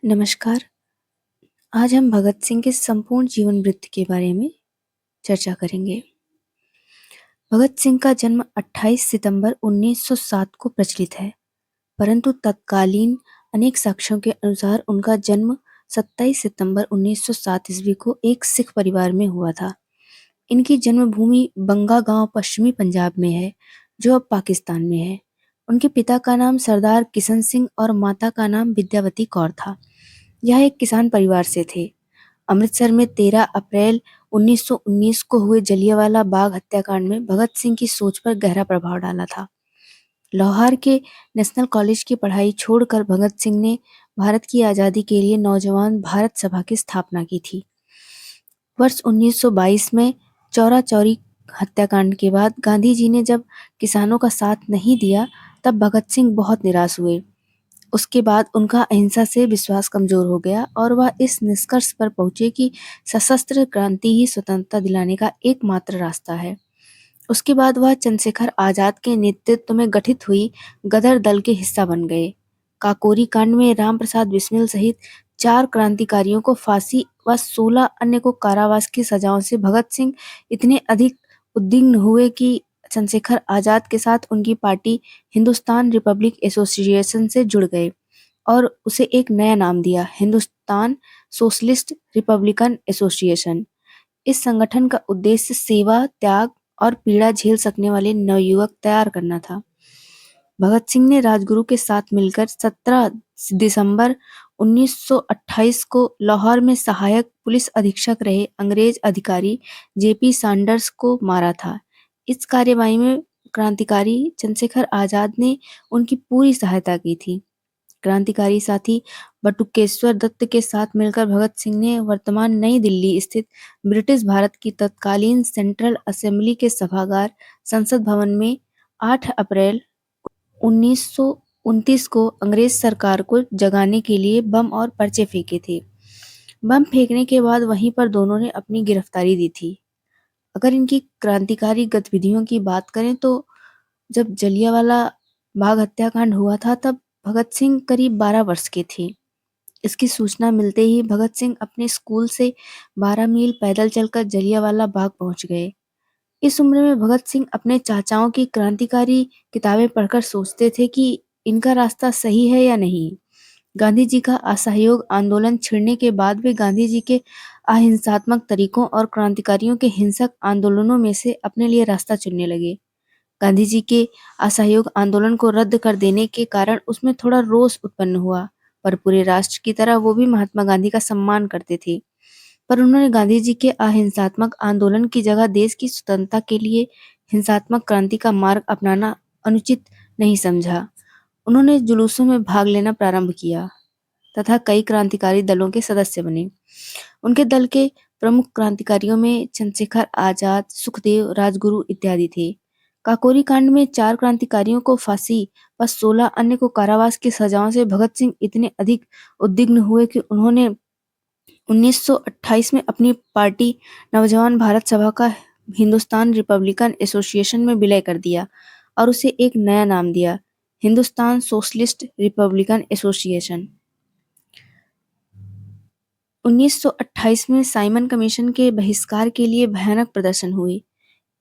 नमस्कार। आज हम भगत सिंह के संपूर्ण जीवन वृत्त के बारे में चर्चा करेंगे। भगत सिंह का जन्म 28 सितंबर 1907 को प्रचलित है, परंतु तत्कालीन अनेक साक्ष्यों के अनुसार उनका जन्म 27 सितंबर 1907 ईस्वी को एक सिख परिवार में हुआ था। इनकी जन्मभूमि बंगा गांव पश्चिमी पंजाब में है, जो अब पाकिस्तान में है। उनके पिता का नाम सरदार किशन सिंह और माता का नाम विद्यावती कौर था। यह एक किसान परिवार से थे। अमृतसर में 13 अप्रैल 1919 को हुए जलियांवाला बाग हत्याकांड में भगत सिंह की सोच पर गहरा प्रभाव डाला था। लाहौर के नेशनल कॉलेज की पढ़ाई छोड़कर भगत सिंह ने भारत की आज़ादी के लिए नौजवान भारत सभा की स्थापना की थी। वर्ष 1922 में चौरा चौरी हत्याकांड के बाद गांधी जी ने जब किसानों का साथ नहीं दिया, तब भगत सिंह बहुत निराश हुए। उसके बाद उनका अहिंसा से विश्वास कमजोर हो गया और वह इस निष्कर्ष पर पहुंचे कि सशस्त्र क्रांति ही स्वतंत्रता दिलाने का एकमात्र रास्ता है। उसके बाद वह चंद्रशेखर आजाद के नेतृत्व में गठित हुई गदर दल के हिस्सा बन गए। काकोरी कांड में राम प्रसाद बिस्मिल सहित 4 क्रांतिकारियों को फांसी व 16 अन्य को कारावास की सजाओं से भगत सिंह इतने अधिक उद्विग्न हुए कि चंद्रशेखर आजाद के साथ उनकी पार्टी हिंदुस्तान रिपब्लिक एसोसिएशन से जुड़ गए और उसे एक नया नाम दिया, हिंदुस्तान सोशलिस्ट रिपब्लिकन एसोसिएशन। इस संगठन का उद्देश्य सेवा, त्याग और पीड़ा झेल सकने वाले नवयुवक तैयार करना था। भगत सिंह ने राजगुरु के साथ मिलकर 17 दिसंबर 1928 को लाहौर में सहायक पुलिस अधीक्षक रहे अंग्रेज अधिकारी जेपी सैंडर्स को मारा था। इस कार्यवाही में क्रांतिकारी चंद्रशेखर आजाद ने उनकी पूरी सहायता की थी। क्रांतिकारी साथी बटुकेश्वर दत्त के साथ मिलकर भगत सिंह ने वर्तमान नई दिल्ली स्थित ब्रिटिश भारत की तत्कालीन सेंट्रल असेंबली के सभागार संसद भवन में 8 अप्रैल 1929 को अंग्रेज सरकार को जगाने के लिए बम और पर्चे फेंके थे। बम फेंकने के बाद वहीं पर दोनों ने अपनी गिरफ्तारी दी थी। अगर इनकी क्रांतिकारी गतिविधियों की बात करें तो जब जलियांवाला बाग हत्याकांड हुआ था, तब भगत सिंह करीब 12 वर्ष के थे। इसकी सूचना मिलते ही भगत सिंह अपने स्कूल से 12 मील पैदल चलकर जलियांवाला बाग पहुंच गए। इस उम्र में भगत सिंह अपने चाचाओं की क्रांतिकारी किताबें पढ़कर सोचते थे कि इनका रास्ता सही है या नहीं। गांधी जी का असहयोग आंदोलन छिड़ने के बाद वे गांधी जी के अहिंसात्मक तरीकों और क्रांतिकारियों के हिंसक आंदोलनों में से अपने लिए रास्ता चुनने लगे। गांधी जी के असहयोग आंदोलन को रद्द कर देने के कारण उसमें थोड़ा रोष उत्पन्न हुआ, पर पूरे राष्ट्र की तरह वो भी महात्मा गांधी का सम्मान करते थे। पर उन्होंने गांधी जी के अहिंसात्मक आंदोलन की जगह देश की स्वतंत्रता के लिए हिंसात्मक क्रांति का मार्ग अपनाना अनुचित नहीं समझा। उन्होंने जुलूसों में भाग लेना प्रारंभ किया तथा कई क्रांतिकारी दलों के सदस्य बने। उनके दल के प्रमुख क्रांतिकारियों में चंद्रशेखर आजाद, सुखदेव, राजगुरु इत्यादि थे। काकोरी कांड में 4 क्रांतिकारियों को फांसी व 16 अन्य को कारावास की सजाओं से भगत सिंह इतने अधिक उद्विग्न हुए कि उन्होंने 1928 में अपनी पार्टी नवजवान भारत सभा का हिंदुस्तान रिपब्लिकन एसोसिएशन में विलय कर दिया और उसे एक नया नाम दिया, हिंदुस्तान सोशलिस्ट रिपब्लिकन एसोसिएशन। 1928 में साइमन कमीशन के बहिष्कार के लिए भयानक प्रदर्शन हुए।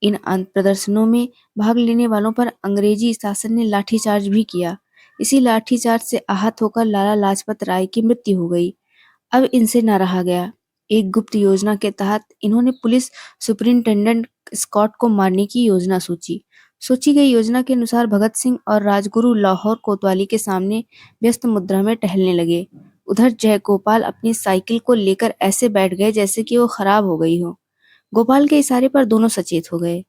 इन प्रदर्शनों में भाग लेने वालों पर अंग्रेजी शासन ने लाठीचार्ज भी किया। इसी लाठीचार्ज से आहत होकर लाला लाजपत राय की मृत्यु हो गई। अब इनसे न रहा गया। एक गुप्त योजना के तहत इन्होंने पुलिस सुपरिंटेंडेंट स्कॉट को मारने की योजना सोची। सोची गई योजना के अनुसार भगत सिंह और राजगुरु लाहौर कोतवाली के सामने व्यस्त मुद्रा में टहलने लगे। उधर जयगोपाल अपनी साइकिल को लेकर ऐसे बैठ गए जैसे कि वो खराब हो गई हो। गोपाल के इशारे पर दोनों सचेत हो गए।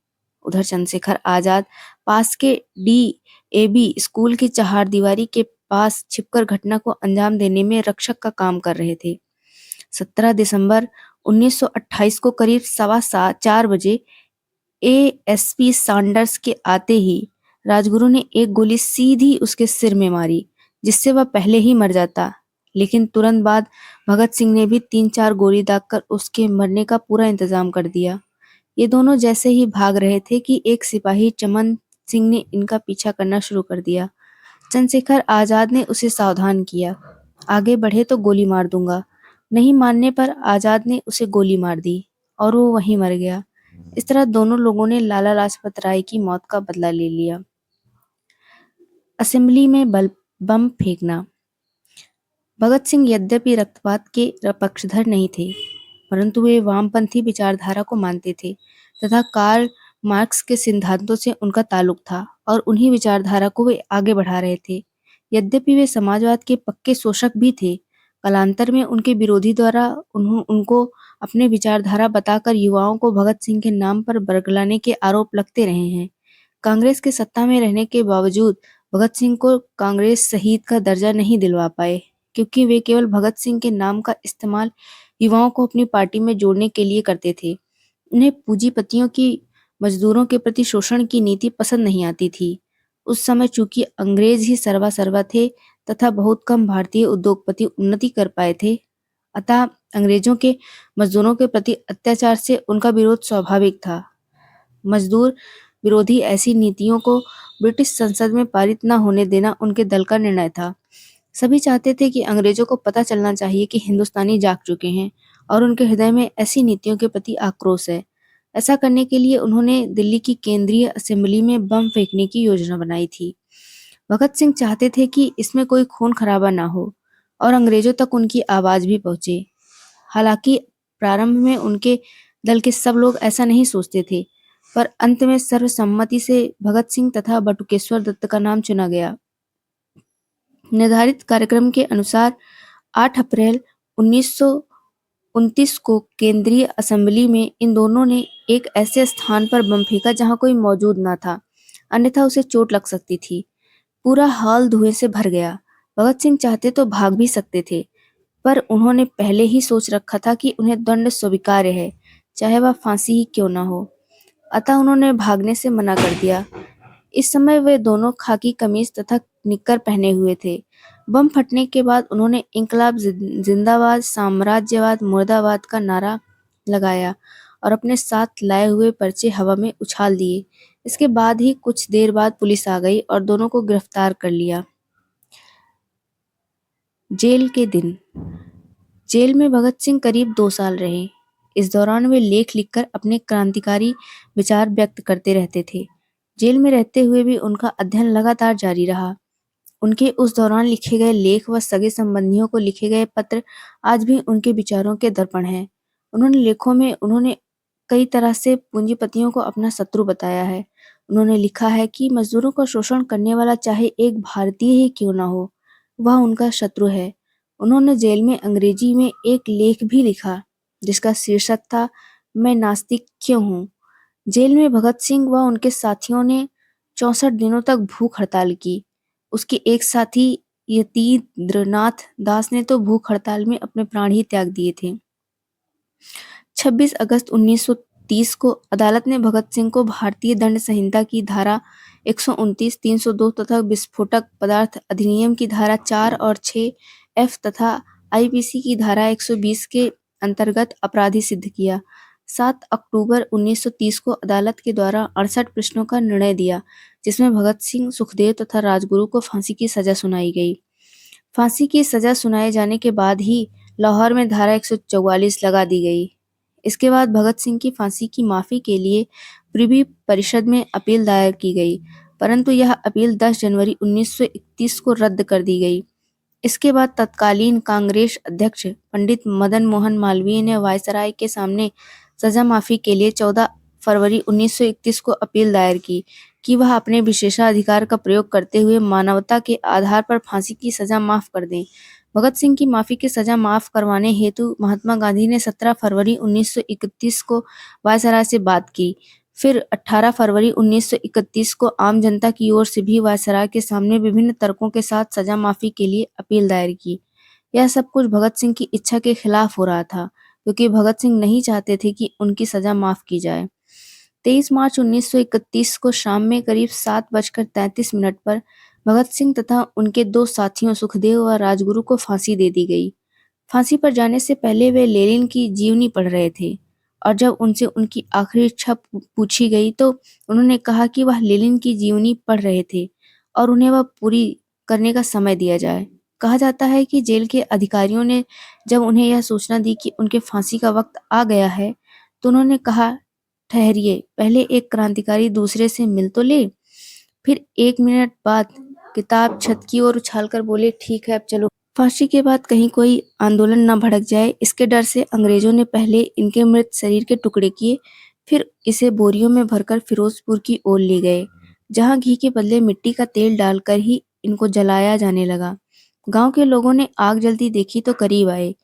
उधर चंद्रशेखर आजाद पास के डीएवी स्कूल की चहारदीवारी के पास छिपकर घटना को अंजाम देने में रक्षक का काम कर रहे थे। 17 दिसंबर 1928 को करीब 4:15 बजे एएसपी सैंडर्स के आते ही राजगुरु ने एक गोली सीधी उसके सिर में मारी, जिससे वह पहले ही मर जाता। लेकिन तुरंत बाद भगत सिंह ने भी 3-4 गोली दागकर उसके मरने का पूरा इंतजाम कर दिया। ये दोनों जैसे ही भाग रहे थे कि एक सिपाही चमन सिंह ने इनका पीछा करना शुरू कर दिया। चंद्रशेखर आजाद ने उसे सावधान किया। आगे बढ़े तो गोली मार दूंगा। नहीं मानने पर आजाद ने उसे गोली मार दी और वो वहीं मर गया। इस तरह दोनों लोगों ने लाला लाजपत राय की मौत का बदला ले लिया। असेंबली में बम फेंकना। भगत सिंह यद्यपि रक्तपात के पक्षधर नहीं थे, परंतु वे वामपंथी विचारधारा को मानते थे तथा कार्ल मार्क्स के सिद्धांतों से उनका ताल्लुक था और उन्हीं विचारधारा को वे आगे बढ़ा रहे थे। यद्यपि वे समाजवाद के पक्के शोषक भी थे, कालांतर में उनके विरोधी द्वारा उनको अपने विचारधारा बताकर युवाओं को भगत सिंह के नाम पर बरगलाने के आरोप लगते रहे हैं। कांग्रेस के सत्ता में रहने के बावजूद भगत सिंह को कांग्रेस शहीद का दर्जा नहीं दिलवा पाए, क्योंकि वे केवल भगत सिंह के नाम का इस्तेमाल युवाओं को अपनी पार्टी में जोड़ने के लिए करते थे। उन्हें पूंजीपतियों की मजदूरों के प्रति शोषण की नीति पसंद नहीं आती थी। उस समय चूंकि अंग्रेज ही सर्वा सर्वा थे तथा बहुत कम भारतीय उद्योगपति उन्नति कर पाए थे, अतः अंग्रेजों के मजदूरों के प्रति अत्याचार से उनका विरोध स्वाभाविक था। मजदूर विरोधी ऐसी नीतियों को ब्रिटिश संसद में पारित न होने देना उनके दल का निर्णय था। सभी चाहते थे कि अंग्रेजों को पता चलना चाहिए कि हिंदुस्तानी जाग चुके हैं और उनके हृदय में ऐसी नीतियों के प्रति आक्रोश है। ऐसा करने के लिए उन्होंने दिल्ली की केंद्रीय असेंबली में बम फेंकने की योजना बनाई थी। भगत सिंह चाहते थे कि इसमें कोई खून खराबा ना हो और अंग्रेजों तक उनकी आवाज भी पहुंचे। हालांकि प्रारंभ में उनके दल के सब लोग ऐसा नहीं सोचते थे, पर अंत में सर्वसम्मति से भगत सिंह तथा बटुकेश्वर दत्त का नाम चुना गया। निर्धारित कार्यक्रम के अनुसार 8 अप्रैल 1929 को केंद्रीय असेंबली में इन दोनों ने एक ऐसे स्थान पर बम फेंका जहां कोई मौजूद न था, अन्यथा उसे चोट लग सकती थी। पूरा हॉल धुएं से भर गया। भगत सिंह चाहते तो भाग भी सकते थे, पर उन्होंने पहले ही सोच रखा था कि उन्हें दंड स्वीकार्य है, चाहे वह फांसी ही क्यों न हो। अतः उन्होंने भागने से मना कर दिया। इस समय वे दोनों खाकी कमीज तथा निक्कर पहने हुए थे। बम फटने के बाद उन्होंने इंकलाब जिंदाबाद, साम्राज्यवाद मुर्दाबाद का नारा लगाया और अपने साथ लाए हुए पर्चे हवा में उछाल दिए। इसके बाद ही कुछ देर बाद पुलिस आ गई और दोनों को गिरफ्तार कर लिया। जेल के दिन। जेल में भगत सिंह करीब 2 साल रहे। इस दौरान वे लेख लिखकर अपने क्रांतिकारी विचार व्यक्त करते रहते थे। जेल में रहते हुए भी उनका अध्ययन लगातार जारी रहा। उनके उस दौरान लिखे गए लेख व सगे संबंधियों को लिखे गए पत्र आज भी उनके विचारों के दर्पण हैं। उन्होंने लेखों में उन्होंने कई तरह से पूंजीपतियों को अपना शत्रु बताया है। उन्होंने लिखा है कि मजदूरों का शोषण करने वाला चाहे एक भारतीय ही क्यों ना हो, वह उनका शत्रु है। उन्होंने जेल में अंग्रेजी में एक लेख भी लिखा जिसका शीर्षक था, मैं नास्तिक क्यों हूँ। जेल में भगत सिंह व उनके साथियों ने 64 दिनों तक भूख हड़ताल की। उसके एक साथी यतीन्द्रनाथ दास ने तो भूख हड़ताल में अपने प्राण ही त्याग दिए थे। 26 अगस्त 1930 को अदालत ने भगत सिंह को भारतीय दंड संहिता की धारा 129, 302 तथा विस्फोटक पदार्थ अधिनियम की धारा 4 और 6 एफ तथा आईपीसी की धारा 120 के अंतर्गत अपराधी सिद्ध किया। 7 अक्टूबर 1930 को अदालत के द्वारा 68 प्रश्नों का निर्णय दिया, जिसमें भगत सिंह, सुखदेव तथा राजगुरु को फांसी की सजा सुनाई गई। फांसी की सजा सुनाए जाने के बाद ही लाहौर में धारा 144 लगा दी गई। इसके बाद भगत सिंह की फांसी की माफी के लिए प्रिवी परिषद में अपील दायर की गई, परंतु यह अपील 10 जनवरी 1931 को रद्द कर दी गई। इसके बाद तत्कालीन कांग्रेस अध्यक्ष पंडित मदन मोहन मालवीय ने वायसराय के सामने सजा माफी के लिए 14 फरवरी 1931 को अपील दायर की कि वह अपने विशेषाधिकार का प्रयोग करते हुए मानवता के आधार पर फांसी की सजा माफ कर दें। भगत सिंह की माफी की सजा माफ करवाने हेतु महात्मा गांधी ने 17 फरवरी 1931 को वायसराय से बात की। फिर 18 फरवरी 1931 को आम जनता की ओर से भी वायसराय के सामने विभिन्न तर्कों के साथ सजा माफी के लिए अपील दायर की। यह सब कुछ भगत सिंह की इच्छा के खिलाफ हो रहा था, क्योंकि भगत सिंह नहीं चाहते थे कि उनकी सजा माफ की जाए। 23 मार्च 1931 को शाम में करीब 7:33 पर भगत सिंह तथा उनके 2 साथियों सुखदेव व राजगुरु को फांसी दे दी गई। फांसी पर जाने से पहले वे लेनिन की जीवनी पढ़ रहे थे और जब उनसे उनकी आखिरी इच्छा पूछी गई तो उन्होंने कहा कि वह लेनिन की जीवनी पढ़ रहे थे और उन्हें वह पूरी करने का समय दिया जाए। कहा जाता है कि जेल के अधिकारियों ने जब उन्हें यह सूचना दी कि उनके फांसी का वक्त आ गया है, तो उन्होंने कहा, ठहरिए, पहले एक क्रांतिकारी दूसरे से मिल तो ले। फिर 1 मिनट बाद किताब छत की ओर उछालकर बोले, ठीक है, अब चलो। फांसी के बाद कहीं कोई आंदोलन न भड़क जाए, इसके डर से अंग्रेजों ने पहले इनके मृत शरीर के टुकड़े किए, फिर इसे बोरियों में भरकर फिरोजपुर की ओर ले गए, जहां घी के बदले मिट्टी का तेल डालकर ही इनको जलाया जाने लगा। गांव के लोगों ने आग जलती देखी तो करीब आए।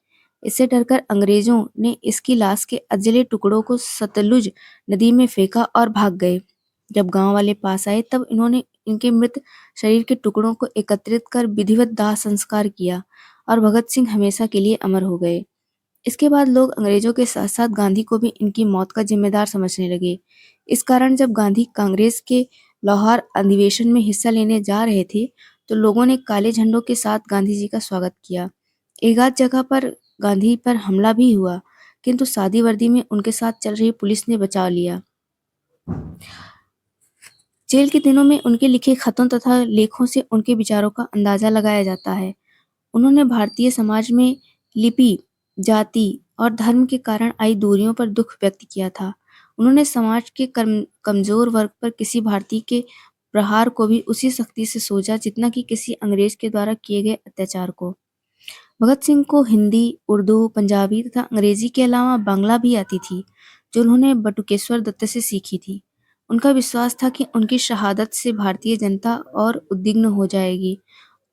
इससे डरकर अंग्रेजों ने इसकी लाश के अजले टुकड़ों को सतलुज नदी में फेंका और भाग गए। जब गांव वाले पास आए तब इन्होंने इनके मृत शरीर के टुकड़ों को एकत्रित कर विधिवत दाह संस्कार किया और भगत सिंह हमेशा के लिए अमर हो गए। इसके बाद लोग अंग्रेजों के साथ साथ गांधी को भी इनकी मौत का जिम्मेदार समझने लगे। इस कारण जब गांधी कांग्रेस के लाहौर अधिवेशन में हिस्सा लेने जा रहे थे, तो लोगों ने काले झंडों के साथ गांधी जी का स्वागत किया। एक आध जगह पर गांधी पर हमला भी हुआ, किंतु सादी वर्दी में उनके साथ चल रही पुलिस ने बचा लिया। जेल के दिनों में उनके लिखे खतों तथा लेखों से उनके विचारों का अंदाजा लगाया जाता है। उन्होंने भारतीय समाज में लिपि, जाति और धर्म के कारण आई दूरियों पर दुख व्यक्त किया था। उन्होंने समाज के कमजोर वर्ग पर किसी भारतीय के प्रहार को भी उसी सख्ती से सोचा जितना कि किसी अंग्रेज के द्वारा किए गए अत्याचार को। भगत सिंह को हिंदी, उर्दू, पंजाबी तथा अंग्रेजी के अलावा बांग्ला भी आती थी, जो उन्होंने बटुकेश्वर दत्त से सीखी थी। उनका विश्वास था कि उनकी शहादत से भारतीय जनता और उद्विग्न हो जाएगी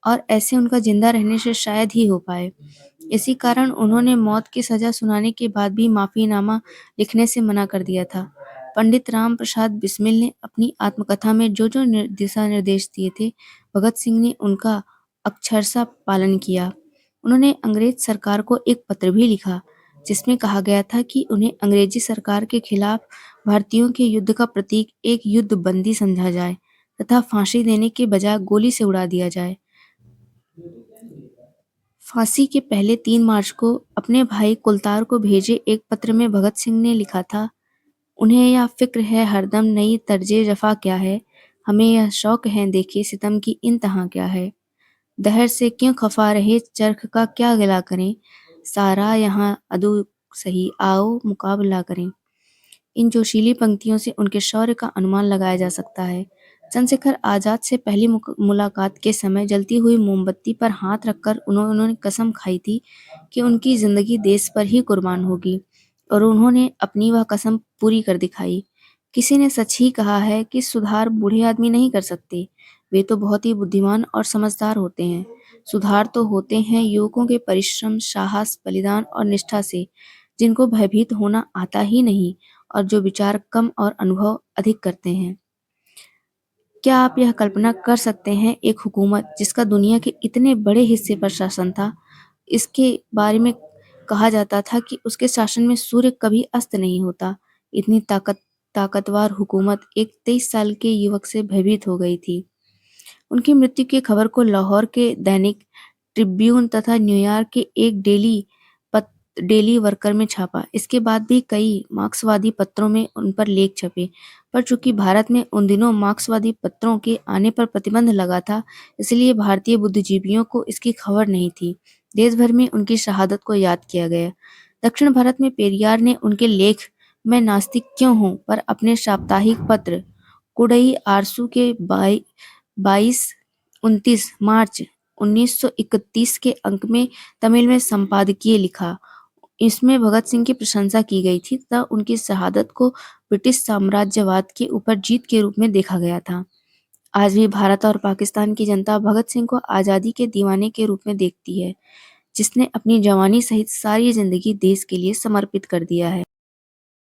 और ऐसे उनका जिंदा रहने से शायद ही हो पाए। इसी कारण उन्होंने मौत की सजा सुनाने के बाद भी माफीनामा लिखने से मना कर दिया था। पंडित राम प्रसाद बिस्मिल ने अपनी आत्मकथा में जो जो दिशा निर्देश दिए थे, भगत सिंह ने उनका अक्षरशः पालन किया। उन्होंने अंग्रेज सरकार को एक पत्र भी लिखा, जिसमें कहा गया था कि उन्हें अंग्रेजी सरकार के खिलाफ भारतीयों के युद्ध का प्रतीक एक युद्ध बंदी समझा जाए तथा फांसी देने के बजाय गोली से उड़ा दिया जाए। फांसी के पहले 3 मार्च को अपने भाई कुलतार को भेजे एक पत्र में भगत सिंह ने लिखा था, उन्हें यह फिक्र है हरदम नई तर्जे जफा क्या है, हमें यह शौक है देखे सितम की इंतहा क्या है। दहर से क्यों खफा रहे चरख का क्या गिला करें, सारा यहाँ अदू सही आओ मुकाबला करें। इन जोशीली पंक्तियों से उनके शौर्य का अनुमान लगाया जा सकता है। चंद्रशेखर आजाद से पहली मुलाकात के समय जलती हुई मोमबत्ती पर हाथ रखकर उन्होंने कसम खाई थी कि उनकी जिंदगी देश पर ही कुर्बान होगी, और उन्होंने अपनी वह कसम पूरी कर दिखाई। किसी ने सच ही कहा है कि सुधार बूढ़े आदमी नहीं कर सकते, वे तो बहुत ही बुद्धिमान और समझदार होते हैं। सुधार तो होते हैं युवकों के परिश्रम, साहस, बलिदान और निष्ठा से, जिनको भयभीत होना आता ही नहीं और जो विचार कम और अनुभव अधिक करते हैं। क्या आप यह कल्पना कर सकते हैं, एक हुकूमत जिसका दुनिया के इतने बड़े हिस्से पर शासन था, इसके बारे में कहा जाता था कि उसके शासन में सूर्य कभी अस्त नहीं होता। इतनी ताकतवर हुकूमत एक 23 साल के युवक से भयभीत हो गई थी। उनकी मृत्यु की खबर को लाहौर के दैनिक ट्रिब्यून तथा न्यूयॉर्क के एक डेली वर्कर में छापा। इसके बाद भी कई मार्क्सवादी पत्रों में उन पर लेख छपे, पर चूंकि भारत में उन दिनों मार्क्सवादी पत्रों के आने पर प्रतिबंध लगा था, इसलिए भारतीय बुद्धिजीवियों को इसकी खबर नहीं थी। देश भर में उनकी शहादत को याद किया गया। दक्षिण भारत में पेरियार ने उनके लेख मैं नास्तिक क्यों हूँ पर अपने साप्ताहिक पत्र कुडई आरसू के 22-29 मार्च 1931 के अंक में तमिल में संपादकीय लिखा। इसमें भगत सिंह की प्रशंसा की गई थी तथा उनकी शहादत को ब्रिटिश साम्राज्यवाद के ऊपर जीत के रूप में देखा गया था। आज भी भारत और पाकिस्तान की जनता भगत सिंह को आज़ादी के दीवाने के रूप में देखती है, जिसने अपनी जवानी सहित सारी जिंदगी देश के लिए समर्पित कर दिया है।